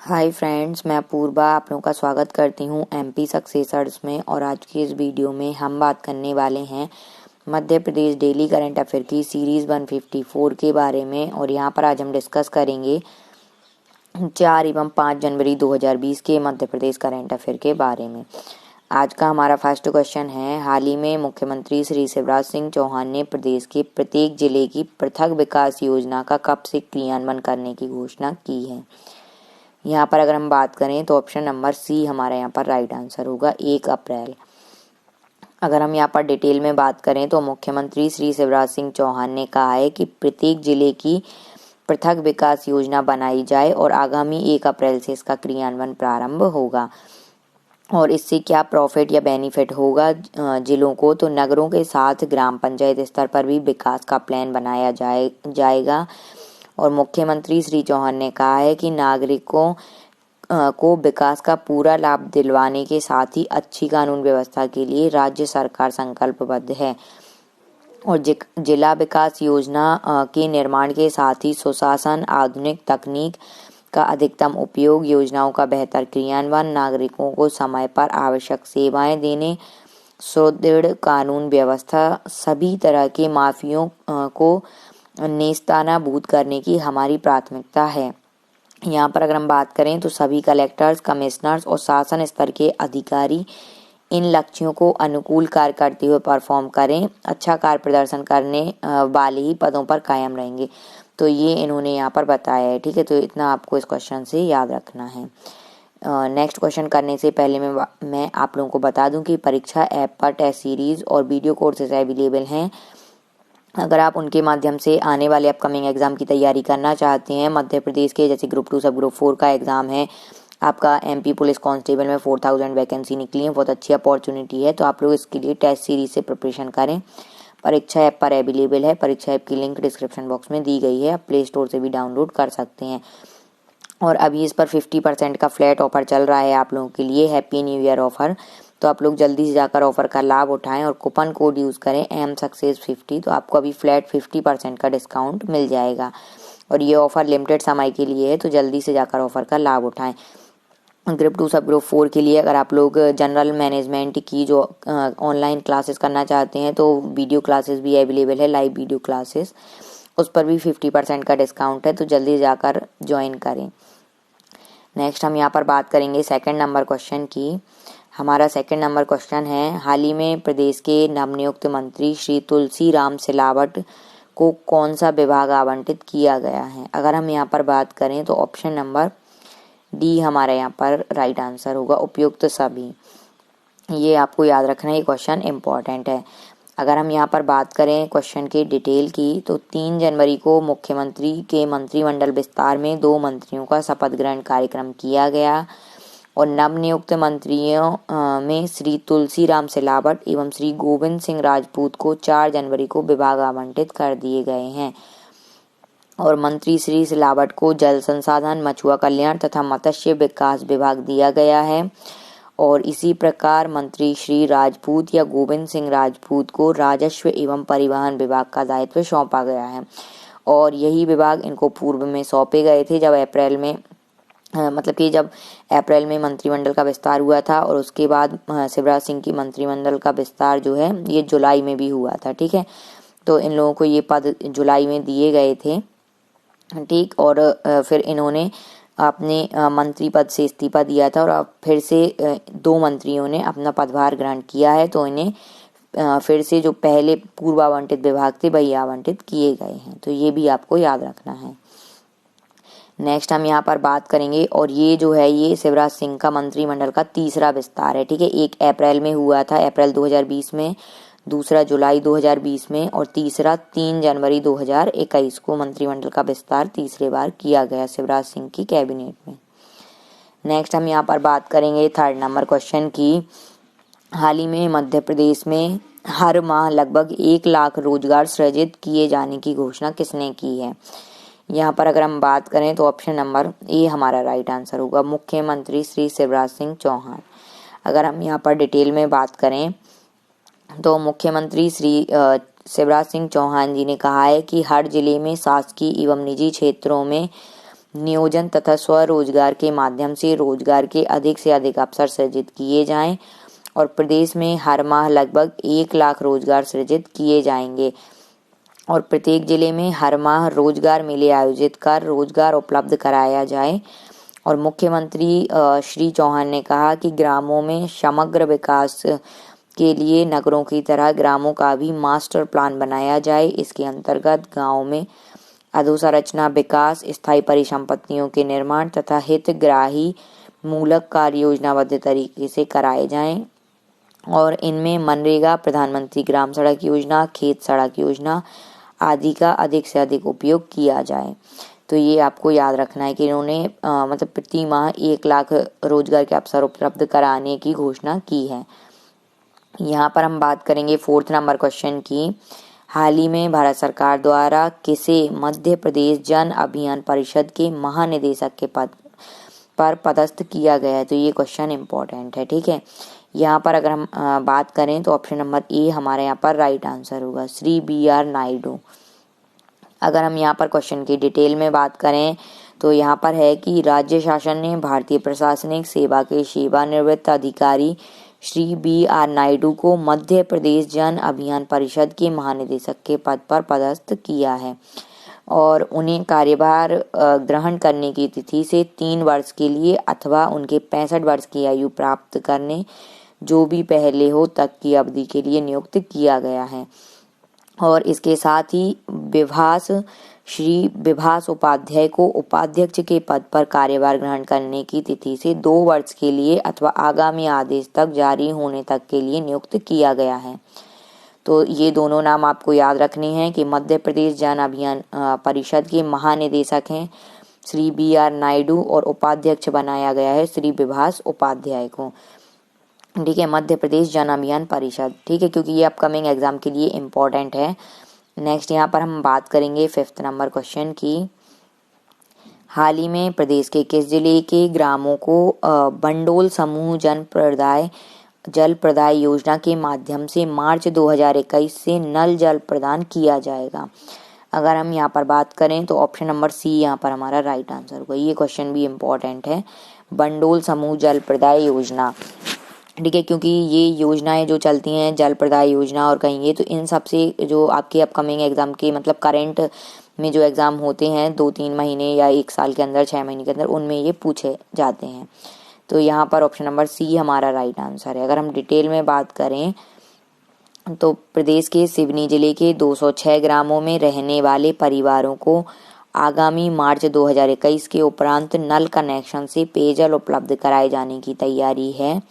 Hi friends, मैं अपूर्वा आप लोगों का स्वागत करती हूँ एमपी सक्सेसर्स में। और आज की इस वीडियो में हम बात करने वाले हैं Madhya Pradesh daily current affair की सीरीज़ 154 के बारे में। और यहाँ पर आज हम डिस्कस करेंगे 4 एवं 5 जनवरी 2020 के मध्य प्रदेश करंट अफेयर के बारे में। आज का हमारा फर्स्ट क्वेश्चन है, हाल ही में मुख्यमंत्री श्री शिवराज सिंह चौहान ने प्रदेश के प्रत्येक जिले की पृथक विकास योजना का कब से क्रियान्वयन करने की घोषणा की है। यहाँ पर अगर हम बात करें तो ऑप्शन नंबर सी हमारा यहाँ पर राइट आंसर होगा, 1 अप्रैल। अगर हम यहाँ पर डिटेल में बात करें तो मुख्यमंत्री श्री शिवराज सिंह चौहान ने कहा है कि प्रत्येक जिले की पृथक विकास योजना बनाई जाए और आगामी 1 अप्रैल से इसका क्रियान्वयन प्रारंभ होगा। और इससे क्या प्रॉफिट या बेनिफिट होगा जिलों को, तो नगरों के साथ ग्राम पंचायत स्तर पर भी विकास का प्लान बनाया जाएगा। और मुख्यमंत्री श्री चौहान ने कहा है कि नागरिकों को विकास का पूरा लाभ दिलवाने के साथ ही अच्छी कानून व्यवस्था के लिए राज्य सरकार संकल्पबद्ध है। और जिला विकास योजना के निर्माण के साथ ही सुशासन, आधुनिक तकनीक का अधिकतम उपयोग, योजनाओं का बेहतर क्रियान्वयन, नागरिकों को समय पर आवश्यक सेवाएं देने, सुदृढ़ कानून व्यवस्था, सभी तरह के माफियों को नेस्तानाबूद करने की हमारी प्राथमिकता है। यहाँ पर अगर हम बात करें तो सभी कलेक्टर्स, कमिश्नर्स और शासन स्तर के अधिकारी इन लक्ष्यों को अनुकूल कार्य करते हुए परफॉर्म करें, अच्छा कार्य प्रदर्शन करने वाले ही पदों पर कायम रहेंगे। तो ये इन्होंने यहाँ पर बताया है। ठीक है, तो इतना आपको इस क्वेश्चन से याद रखना है। नेक्स्ट क्वेश्चन करने से पहले मैं आप लोगों को बता दूं कि परीक्षा ऐप पर टेस्ट सीरीज और वीडियो कोर्सेज अवेलेबल हैं। अगर आप उनके माध्यम से आने वाले अपकमिंग एग्जाम की तैयारी करना चाहते हैं, मध्य प्रदेश के जैसे ग्रुप 2 सब ग्रुप 4 का एग्जाम है, आपका एमपी पुलिस कांस्टेबल में 4000 वैकेंसी निकली है, बहुत अच्छी अपॉर्चुनिटी है। तो आप लोग इसके लिए टेस्ट सीरीज से प्रिपरेशन करें। परीक्षा ऐप पर अवेलेबल है, परीक्षा ऐप की लिंक डिस्क्रिप्शन बॉक्स में दी गई है, आप प्ले स्टोर से भी डाउनलोड कर सकते हैं। और अभी इस पर 50% का फ्लैट ऑफर चल रहा है आप लोगों के लिए, हैप्पी न्यू ईयर ऑफर। तो आप लोग जल्दी से जाकर ऑफर का लाभ उठाएं और कूपन कोड यूज़ करें MSuccess50, तो आपको अभी फ्लैट 50% का डिस्काउंट मिल जाएगा। और ये ऑफर लिमिटेड समय के लिए है, तो जल्दी से जाकर ऑफर का लाभ उठाएं। ग्रुप 2 सब ग्रुप 4 के लिए अगर आप लोग जनरल मैनेजमेंट की जो ऑनलाइन क्लासेस करना चाहते हैं तो वीडियो क्लासेस भी अवेलेबल है, लाइव वीडियो क्लासेस, उस पर भी 50% का डिस्काउंट है, तो जल्दी जाकर ज्वाइन करें। नेक्स्ट हम यहाँ पर बात करेंगे सेकंड नंबर क्वेश्चन की। हमारा सेकंड नंबर क्वेश्चन है, हाल ही में प्रदेश के नवनियुक्त मंत्री श्री तुलसीराम सिलावट को कौन सा विभाग आवंटित किया गया है। अगर हम यहाँ पर बात करें तो ऑप्शन नंबर डी हमारा यहाँ पर राइट आंसर होगा, उपयुक्त सभी। ये आपको याद रखना, ये क्वेश्चन इम्पॉर्टेंट है। अगर हम यहाँ पर बात करें क्वेश्चन की डिटेल की तो 3 जनवरी को मुख्यमंत्री के मंत्रिमंडल विस्तार में 2 मंत्रियों का शपथ ग्रहण कार्यक्रम किया गया। और नवनियुक्त मंत्रियों में श्री तुलसीराम सिलावट एवं श्री गोविंद सिंह राजपूत को 4 जनवरी को विभाग आवंटित कर दिए गए हैं। और मंत्री श्री सिलावट को जल संसाधन, मछुआ कल्याण तथा मत्स्य विकास विभाग दिया गया है। और इसी प्रकार मंत्री श्री राजपूत या गोविंद सिंह राजपूत को राजस्व एवं परिवहन विभाग का दायित्व सौंपा गया है। और यही विभाग इनको पूर्व में सौंपे गए थे जब अप्रैल में मंत्रिमंडल का विस्तार हुआ था। और उसके बाद शिवराज सिंह की मंत्रिमंडल का विस्तार जो है ये जुलाई में भी हुआ था। ठीक है, तो इन लोगों को ये पद जुलाई में दिए गए थे। ठीक, और फिर इन्होंने अपने मंत्री पद से इस्तीफा दिया था और अब फिर से 2 मंत्रियों ने अपना पदभार ग्रहण किया है, तो इन्हें फिर से जो पहले पूर्व आवंटित विभाग थे वही आवंटित किए गए हैं। तो ये भी आपको याद रखना है। नेक्स्ट हम यहाँ पर बात करेंगे, और ये जो है ये शिवराज सिंह का मंत्रिमंडल का तीसरा विस्तार है। ठीक है, एक अप्रैल में हुआ था, अप्रैल 2020 में, दूसरा जुलाई 2020 में, और तीसरा 3 जनवरी 2021 को मंत्रिमंडल का विस्तार तीसरे बार किया गया शिवराज सिंह की कैबिनेट में। नेक्स्ट हम यहाँ पर बात करेंगे थर्ड नंबर क्वेश्चन की। हाल ही में मध्य प्रदेश में हर माह लगभग 1 लाख रोजगार सृजित किए जाने की घोषणा किसने की है। यहाँ पर अगर हम बात करें तो ऑप्शन नंबर ए हमारा राइट आंसर होगा, मुख्यमंत्री श्री शिवराज सिंह चौहान। अगर हम यहाँ पर डिटेल में बात करें तो मुख्यमंत्री श्री शिवराज सिंह चौहान जी ने कहा है कि हर जिले में शासकीय एवं निजी क्षेत्रों में नियोजन तथा स्वरोजगार के माध्यम से रोजगार के अधिक से अधिक अवसर सृजित किए जाएं और प्रदेश में हर माह लगभग 1 लाख रोजगार सृजित किए जाएंगे और प्रत्येक जिले में हर माह रोजगार मेले आयोजित कर रोजगार उपलब्ध कराया जाए। और मुख्यमंत्री श्री चौहान ने कहा कि ग्रामों में समग्र विकास के लिए नगरों की तरह ग्रामों का भी मास्टर प्लान बनाया जाए। इसके अंतर्गत गाँव में अधोसंरचना विकास, स्थायी परिसंपत्तियों के निर्माण तथा हितग्राही मूलक कार्य योजनाबद्ध तरीके से कराए जाएं और इनमें मनरेगा, प्रधानमंत्री ग्राम सड़क योजना, खेत सड़क योजना आदि का अधिक से अधिक उपयोग किया जाए। तो ये आपको याद रखना है कि इन्होंने मतलब प्रति माह 1 लाख रोजगार के अवसर उपलब्ध कराने की घोषणा की है। यहाँ पर हम बात करेंगे 4th नंबर क्वेश्चन की। हाल ही में भारत सरकार द्वारा किसे मध्य प्रदेश जन अभियान परिषद के महानिदेशक के पद पर पदस्थ किया गया है? तो ये क्वेश्चन इम्पोर्टेंट है, ठीक है। यहाँ पर अगर हम बात करें तो ऑप्शन नंबर ए हमारे यहाँ पर राइट आंसर होगा, श्री BR नायडू। अगर हम यहाँ पर क्वेश्चन की डिटेल में बात करें तो यहाँ पर है कि राज्य शासन ने भारतीय प्रशासनिक सेवा के सेवानिवृत्त अधिकारी श्री BR नायडू को मध्य प्रदेश जन अभियान परिषद के महानिदेशक के पद पर पदस्थ किया है और उन्हें कार्यभार ग्रहण करने की तिथि से 3 वर्ष के लिए अथवा उनके 65 वर्ष की आयु प्राप्त करने जो भी पहले हो तक की अवधि के लिए नियुक्त किया गया है। और इसके साथ ही श्री विभास उपाध्याय को उपाध्यक्ष के पद पर कार्यभार ग्रहण करने की तिथि से 2 वर्ष के लिए अथवा आगामी आदेश तक जारी होने तक के लिए नियुक्त किया गया है। तो ये दोनों नाम आपको याद रखने हैं कि मध्य प्रदेश जन अभियान परिषद के महानिदेशक हैं श्री BR नायडू और उपाध्यक्ष बनाया गया है श्री विभास उपाध्याय को, ठीक है, मध्य प्रदेश जन अभियान परिषद, ठीक है, क्योंकि ये अपकमिंग एग्जाम के लिए इम्पोर्टेंट है। नेक्स्ट यहाँ पर हम बात करेंगे 5th नंबर क्वेश्चन की। हाल ही में प्रदेश के किस जिले के ग्रामों को बंडोल समूह जल प्रदाय योजना के माध्यम से मार्च 2021 से नल जल प्रदान किया जाएगा? अगर हम यहाँ पर बात करें तो ऑप्शन नंबर सी यहाँ पर हमारा राइट आंसर होगा। ये क्वेश्चन भी इम्पोर्टेंट है, बंडोल समूह जल प्रदाय योजना, ठीक है, क्योंकि ये योजनाएं जो चलती हैं जल प्रदाय योजना और कहेंगे तो इन सब से जो आपके अपकमिंग एग्जाम के मतलब करंट में जो एग्जाम होते हैं 2-3 महीने या 1 साल के अंदर 6 महीने के अंदर उनमें ये पूछे जाते हैं। तो यहाँ पर ऑप्शन नंबर सी हमारा राइट आंसर है। अगर हम डिटेल में बात करें तो प्रदेश के सिवनी जिले के 206 ग्रामों में रहने वाले परिवारों को आगामी मार्च 2021 के उपरांत नल कनेक्शन से पेयजल उपलब्ध कराए जाने की तैयारी है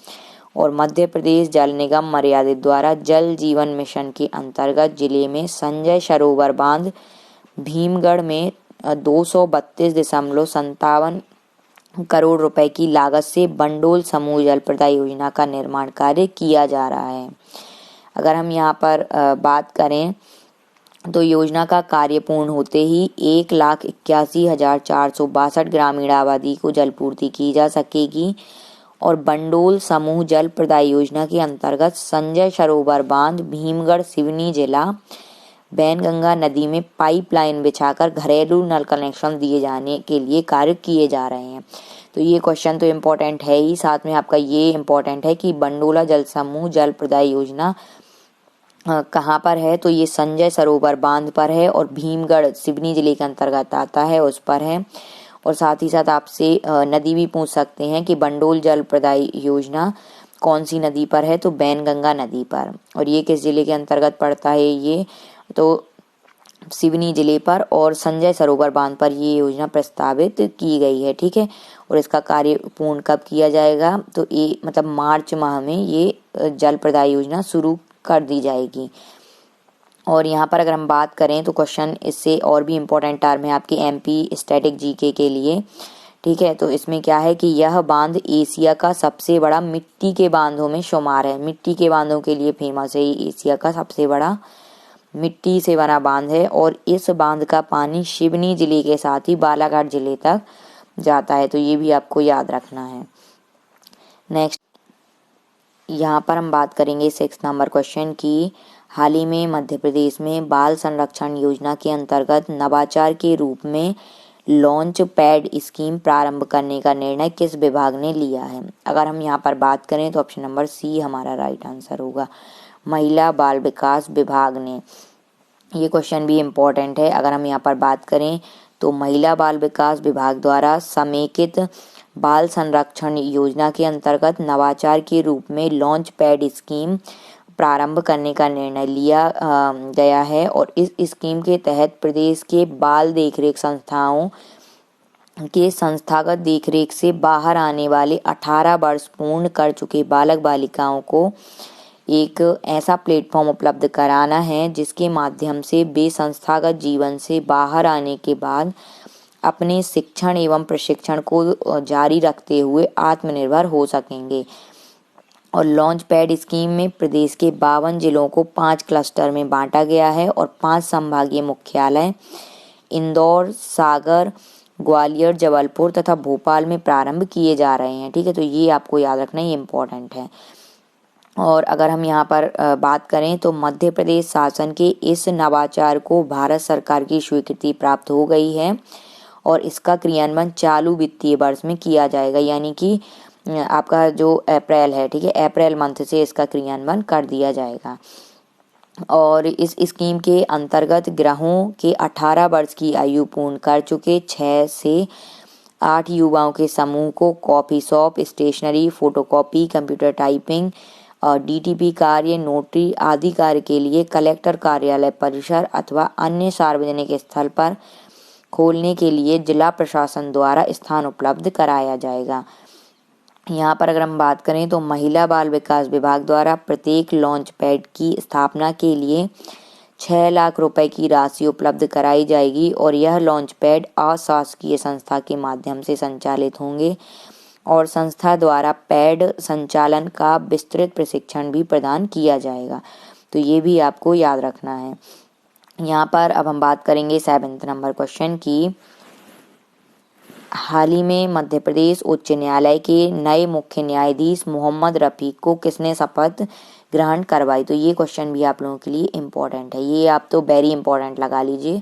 और मध्य प्रदेश जल निगम मर्यादित द्वारा जल जीवन मिशन के अंतर्गत जिले में संजय सरोवर बांध भीमगढ़ में 232.57 करोड़ रुपए की लागत से बंडोल समूह जल प्रदाय योजना का निर्माण कार्य किया जा रहा है। अगर हम यहाँ पर बात करें तो योजना का कार्य पूर्ण होते ही 1,81,462 ग्रामीण आबादी को जलपूर्ति की जा सकेगी और बंडोल समूह जल प्रदाय योजना के अंतर्गत संजय सरोवर बांध भीमगढ़ सिवनी जिला बैनगंगा नदी में पाइपलाइन बिछाकर घरेलू नल कनेक्शन दिए जाने के लिए कार्य किए जा रहे हैं। तो ये क्वेश्चन तो इम्पोर्टेंट है ही, साथ में आपका ये इम्पोर्टेंट है कि बंडोला जल समूह जल प्रदाय योजना कहाँ पर है, तो ये संजय सरोवर बांध पर है और भीमगढ़ सिवनी जिले के अंतर्गत आता है उस पर है। और साथ ही साथ आपसे नदी भी पूछ सकते हैं कि बंडोल जल प्रदाय योजना कौन सी नदी पर है, तो बैनगंगा नदी पर। और ये किस जिले के अंतर्गत पड़ता है, ये तो सिवनी जिले पर और संजय सरोवर बांध पर ये योजना प्रस्तावित की गई है, ठीक है। और इसका कार्य पूर्ण कब किया जाएगा, तो ये मतलब मार्च माह में ये जल प्रदाय योजना शुरू कर दी जाएगी। और यहाँ पर अगर हम बात करें तो क्वेश्चन इससे और भी इम्पोर्टेंट टर्म है आपके MP स्टैटिक GK के लिए, ठीक है। तो इसमें क्या है कि यह बांध एशिया का सबसे बड़ा मिट्टी के बांधों में शुमार है, मिट्टी के बांधों के लिए फेमस है, एशिया का सबसे बड़ा मिट्टी से बना बांध है और इस बांध का पानी सिवनी जिले के साथ ही बालाघाट जिले तक जाता है। तो ये भी आपको याद रखना है। नेक्स्ट यहाँ पर हम बात करेंगे 6 नंबर क्वेश्चन की। हाल ही में मध्य प्रदेश में बाल संरक्षण योजना के अंतर्गत नवाचार के रूप में लॉन्च पैड स्कीम प्रारंभ करने का निर्णय किस विभाग ने लिया है? अगर हम यहाँ पर बात करें तो ऑप्शन नंबर सी हमारा राइट आंसर होगा, महिला बाल विकास विभाग ने। ये क्वेश्चन भी इम्पोर्टेंट है। अगर हम यहाँ पर बात करें तो महिला बाल विकास विभाग द्वारा समेकित बाल संरक्षण योजना के अंतर्गत नवाचार के रूप में लॉन्च पैड स्कीम प्रारंभ करने का निर्णय लिया गया है और इस स्कीम के तहत प्रदेश के बाल देखरेख संस्थाओं के संस्थागत देखरेख से बाहर आने वाले 18 वर्ष पूर्ण कर चुके बालक बालिकाओं को एक ऐसा प्लेटफॉर्म उपलब्ध कराना है जिसके माध्यम से वे संस्थागत जीवन से बाहर आने के बाद अपने शिक्षण एवं प्रशिक्षण को जारी रखते हुए आत्मनिर्भर हो सकेंगे। और लॉन्च पैड स्कीम में प्रदेश के 52 जिलों को 5 क्लस्टर में बांटा गया है और 5 संभागीय मुख्यालय इंदौर, सागर, ग्वालियर, जबलपुर तथा भोपाल में प्रारंभ किए जा रहे हैं। ठीक है, तो ये आपको याद रखना, ये इम्पोर्टेंट है। और अगर हम यहाँ पर बात करें तो मध्य प्रदेश शासन के इस नवाचार को भारत सरकार की स्वीकृति प्राप्त हो गई है और इसका क्रियान्वयन चालू वित्तीय वर्ष में किया जाएगा, यानी कि आपका जो अप्रैल है, ठीक है, अप्रैल मंथ से इसका क्रियान्वयन कर दिया जाएगा। और इस स्कीम के अंतर्गत ग्राहों के 18 वर्ष की आयु पूर्ण कर चुके 6 से 8 युवाओं के समूह को coffee shop, stationery, photocopy, computer typing, DTP कार्य, नोटरी आदि कार्य के लिए कलेक्टर कार्यालय परिसर अथवा अन्य सार्वजनिक स्थल पर खोलने के लिए जिला प्रशासन द्वारा स्थान उपलब्ध कराया जाएगा। यहाँ पर अगर हम बात करें तो महिला बाल विकास विभाग द्वारा प्रत्येक लॉन्च पैड की स्थापना के लिए 6 लाख रुपए की राशि उपलब्ध कराई जाएगी और यह लॉन्च पैड अशासकीय संस्था के माध्यम से संचालित होंगे और संस्था द्वारा पैड संचालन का विस्तृत प्रशिक्षण भी प्रदान किया जाएगा। तो ये भी आपको याद रखना है। यहाँ पर अब हम बात करेंगे 7th नंबर क्वेश्चन की। हाल ही में मध्य प्रदेश उच्च न्यायालय के नए मुख्य न्यायाधीश मोहम्मद रफीक को किसने शपथ ग्रहण करवाई? तो ये क्वेश्चन भी आप लोगों के लिए इम्पोर्टेंट है, ये आप तो वेरी इंपॉर्टेंट लगा लीजिए,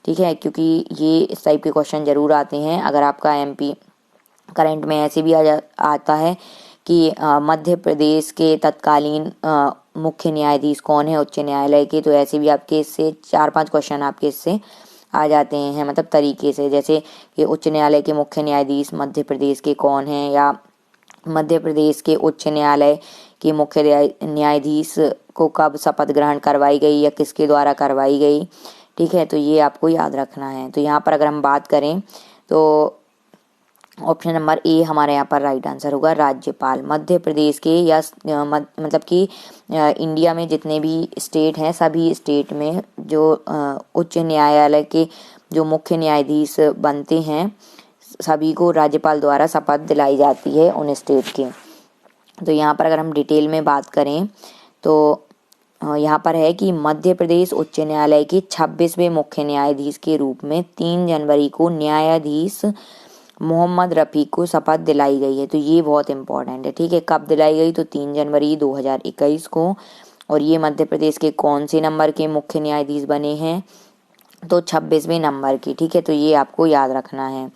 ठीक है, क्योंकि ये इस टाइप के क्वेश्चन जरूर आते हैं। अगर आपका एमपी करंट में ऐसे भी आता है कि मध्य प्रदेश के तत्कालीन मुख्य न्यायाधीश कौन है उच्च न्यायालय के, तो ऐसे भी आपके इससे 4-5 क्वेश्चन आपके इससे आ जाते हैं, मतलब तरीके से, जैसे कि उच्च न्यायालय के मुख्य न्यायाधीश मध्य प्रदेश के कौन हैं, या मध्य प्रदेश के उच्च न्यायालय के मुख्य न्यायाधीश को कब शपथ ग्रहण करवाई गई या किसके द्वारा करवाई गई, ठीक है, तो ये आपको याद रखना है। तो यहाँ पर अगर हम बात करें तो ऑप्शन नंबर ए हमारे यहाँ पर राइट आंसर होगा, राज्यपाल। मध्य प्रदेश के या मतलब कि इंडिया में जितने भी स्टेट हैं सभी स्टेट में जो उच्च न्यायालय के जो मुख्य न्यायाधीश बनते हैं सभी को राज्यपाल द्वारा शपथ दिलाई जाती है उन स्टेट के। तो यहाँ पर अगर हम डिटेल में बात करें तो यहाँ पर है कि मध्य प्रदेश उच्च न्यायालय के 26वें मुख्य न्यायाधीश के रूप में 3 जनवरी को न्यायाधीश मोहम्मद रफीक को शपथ दिलाई गई है। तो ये बहुत इंपॉर्टेंट है, ठीक है, कब दिलाई गई? तो 3 जनवरी 2021 को। और ये मध्य प्रदेश के कौन से नंबर के मुख्य न्यायाधीश बने हैं? तो 26वें नंबर के, ठीक है, तो ये आपको याद रखना है।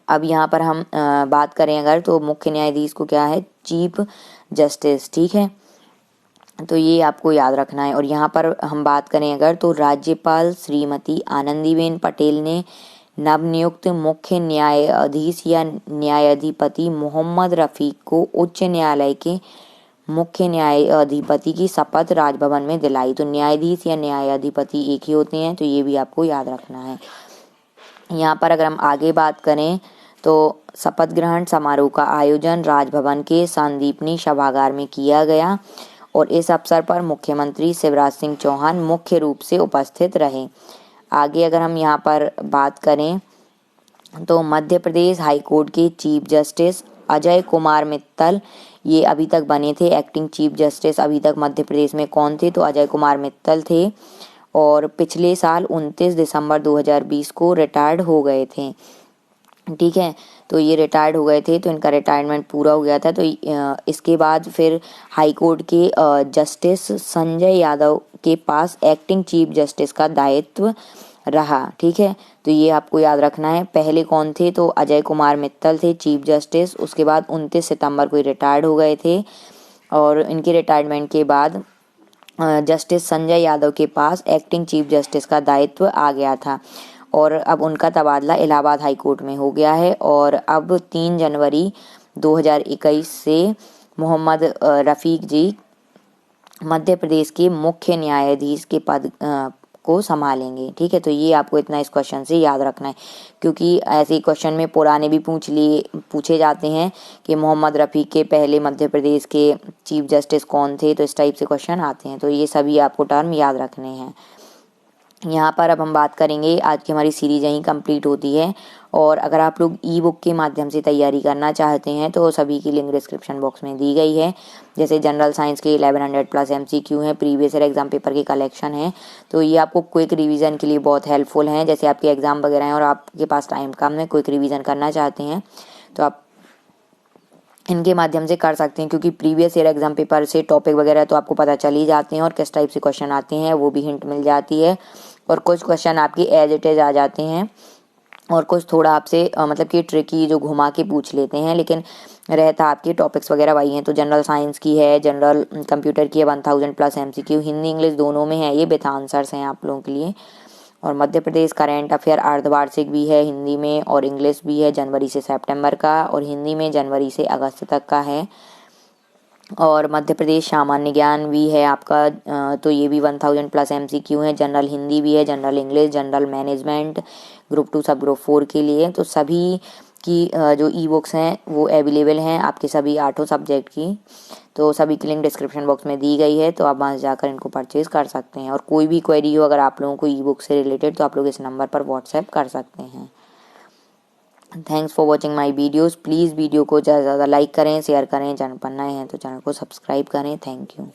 अब यहाँ पर हम बात करें अगर तो मुख्य न्यायाधीश को क्या है? चीफ जस्टिस, ठीक है, तो ये आपको याद रखना है। और यहाँ पर हम बात करें अगर तो राज्यपाल श्रीमती आनंदीबेन पटेल ने नवनियुक्त मुख्य न्यायाधीश या न्यायाधिपति मोहम्मद रफीक को उच्च न्यायालय के मुख्य न्यायाधिपति की शपथ राजभवन में दिलाई। तो न्यायाधीश या न्यायाधिपति एक ही होते हैं, तो ये भी आपको याद रखना है। यहाँ पर अगर हम आगे बात करें तो शपथ ग्रहण समारोह का आयोजन राजभवन के संदीपनी सभागार में किया गया और इस अवसर पर मुख्यमंत्री शिवराज सिंह चौहान मुख्य रूप से उपस्थित रहे। आगे अगर हम यहाँ पर बात करें तो मध्य प्रदेश हाईकोर्ट के चीफ जस्टिस अजय कुमार मित्तल ये अभी तक बने थे एक्टिंग चीफ जस्टिस। अभी तक मध्य प्रदेश में कौन थे? तो अजय कुमार मित्तल थे और पिछले साल 29 दिसंबर 2020 को रिटायर्ड हो गए थे, ठीक है, तो ये रिटायर्ड हो गए थे, तो इनका रिटायरमेंट पूरा हो गया था। तो इसके बाद फिर हाई कोर्ट के जस्टिस संजय यादव के पास एक्टिंग चीफ जस्टिस का दायित्व रहा। ठीक है, तो ये आपको याद रखना है। पहले कौन थे, तो अजय कुमार मित्तल थे चीफ जस्टिस। उसके बाद 29 सितंबर को रिटायर्ड हो गए थे और इनके रिटायरमेंट के बाद जस्टिस संजय यादव के पास एक्टिंग चीफ जस्टिस का दायित्व आ गया था और अब उनका तबादला इलाहाबाद हाई कोर्ट में हो गया है। और अब 3 जनवरी 2021 से मोहम्मद रफ़ीक जी मध्य प्रदेश के मुख्य न्यायाधीश के पद को संभालेंगे। ठीक है, तो ये आपको इतना इस क्वेश्चन से याद रखना है, क्योंकि ऐसे क्वेश्चन में पुराने भी पूछे जाते हैं कि मोहम्मद रफ़ीक के पहले मध्य प्रदेश के चीफ जस्टिस कौन थे, तो इस टाइप से क्वेश्चन आते हैं। तो ये सभी आपको टर्म याद रखने हैं। यहाँ पर अब हम बात करेंगे, आज की हमारी सीरीज यहीं कंप्लीट होती है। और अगर आप लोग ई बुक के माध्यम से तैयारी करना चाहते हैं तो सभी की लिंक डिस्क्रिप्शन बॉक्स में दी गई है। जैसे जनरल साइंस के 1100 प्लस MCQ हैं, प्रीवियस ईयर एग्जाम पेपर के कलेक्शन है, तो ये आपको क्विक रिवीजन के लिए बहुत हेल्पफुल हैं। जैसे आपके एग्जाम वगैरह हैं और आपके पास टाइम कम है, क्विक रिवीजन करना चाहते हैं तो आप इनके माध्यम से कर सकते हैं, क्योंकि प्रीवियस ईयर एग्जाम पेपर से टॉपिक वगैरह तो आपको पता चल ही जाते हैं और किस टाइप से क्वेश्चन आते हैं वो भी हिंट मिल जाती है। और कुछ क्वेश्चन आपकी एज इट इज आ जाते हैं और कुछ थोड़ा आपसे मतलब कि ट्रिकी जो घुमा के पूछ लेते हैं, लेकिन रहता आपके टॉपिक्स वगैरह वही हैं। तो जनरल साइंस की है, जनरल कंप्यूटर की है 1000 प्लस MCQ, हिंदी इंग्लिश दोनों में है, ये विथ आंसर्स हैं आप लोगों के लिए। और मध्य प्रदेश करेंट अफेयर अर्धवार्षिक भी है हिंदी में और इंग्लिश भी है, जनवरी से सितंबर का, और हिंदी में जनवरी से अगस्त तक का है। और मध्य प्रदेश सामान्य ज्ञान भी है आपका, तो ये भी 1000 प्लस MCQ है। जनरल हिंदी भी है, general English, general management, group 2 सब ग्रुप 4 के लिए। तो सभी की जो ई बुक्स हैं वो अवेलेबल हैं आपके सभी 8 सब्जेक्ट की। तो सभी की लिंक डिस्क्रिप्शन बॉक्स में दी गई है, तो आप वहाँ जाकर इनको परचेज कर सकते हैं। और कोई भी क्वेरी हो अगर आप लोगों को ई बुक से रिलेटेड, तो आप लोग इस नंबर पर व्हाट्सएप कर सकते हैं। Thanks for watching my videos. Please video को ज़्यादा से ज़्यादा लाइक करें, शेयर करें। चैनल पर नए हैं तो चैनल को सब्सक्राइब करें। Thank you.